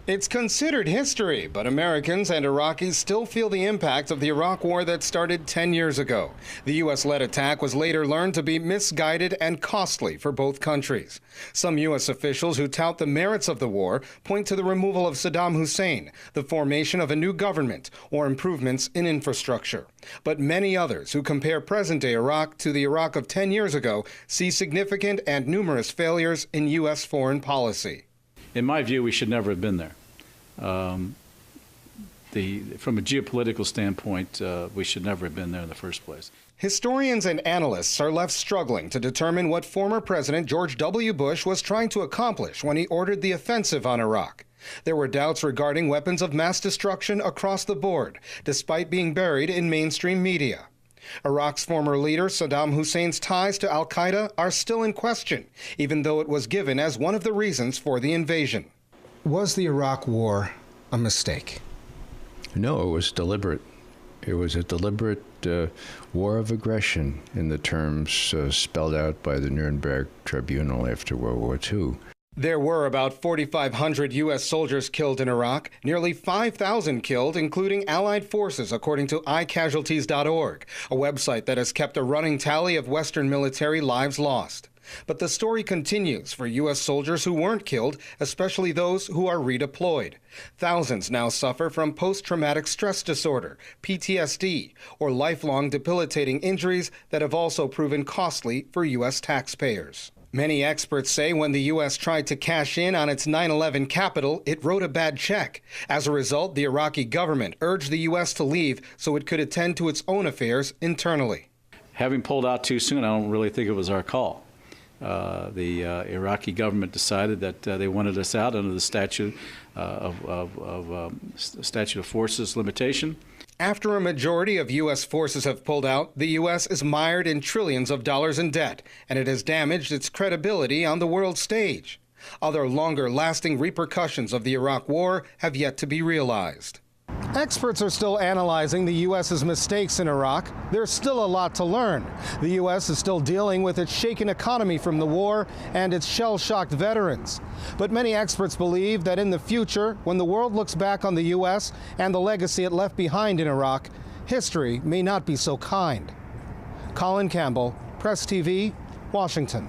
It's considered history, but Americans and Iraqis still feel the impact of the Iraq War that started 10 years ago. The U.S.-led attack was later learned to be misguided and costly for both countries. Some U.S. officials who tout the merits of the war point to the removal of Saddam Hussein, the formation of a new government, or improvements in infrastructure. But many others who compare present-day Iraq to the Iraq of 10 years ago see significant and numerous failures in U.S. foreign policy. In my view, we should never have been there. From a geopolitical standpoint, we should never have been there in the first place. Historians and analysts are left struggling to determine what former President George W. Bush was trying to accomplish when he ordered the offensive on Iraq. There were doubts regarding weapons of mass destruction across the board, despite being buried in mainstream media. Iraq's former leader, Saddam Hussein's ties to al-Qaeda are still in question, even though it was given as one of the reasons for the invasion. Was the Iraq War a mistake? No, it was deliberate. It was a deliberate war of aggression in the terms spelled out by the Nuremberg Tribunal after World War II. There were about 4,500 U.S. soldiers killed in Iraq, nearly 5,000 killed, including Allied forces, according to iCasualties.org, a website that has kept a running tally of Western military lives lost. But the story continues for U.S. soldiers who weren't killed, especially those who are redeployed. Thousands now suffer from post-traumatic stress disorder, PTSD, or lifelong debilitating injuries that have also proven costly for U.S. taxpayers. Many experts say when the U.S. tried to cash in on its 9/11 capital, it wrote a bad check. As a result, the Iraqi government urged the U.S. to leave so it could attend to its own affairs internally. Having pulled out too soon, I don't really think it was our call. The Iraqi government decided that they wanted us out under the statute of forces limitation. After a majority of U.S. forces have pulled out, the U.S. is mired in trillions of dollars in debt, and it has damaged its credibility on the world stage. Other longer-lasting repercussions of the Iraq War have yet to be realized. Experts are still analyzing the U.S.'s mistakes in Iraq. There's still a lot to learn. The U.S. is still dealing with its shaken economy from the war and its shell-shocked veterans. But many experts believe that in the future, when the world looks back on the U.S. and the legacy it left behind in Iraq, history may not be so kind. Colin Campbell, Press TV, Washington.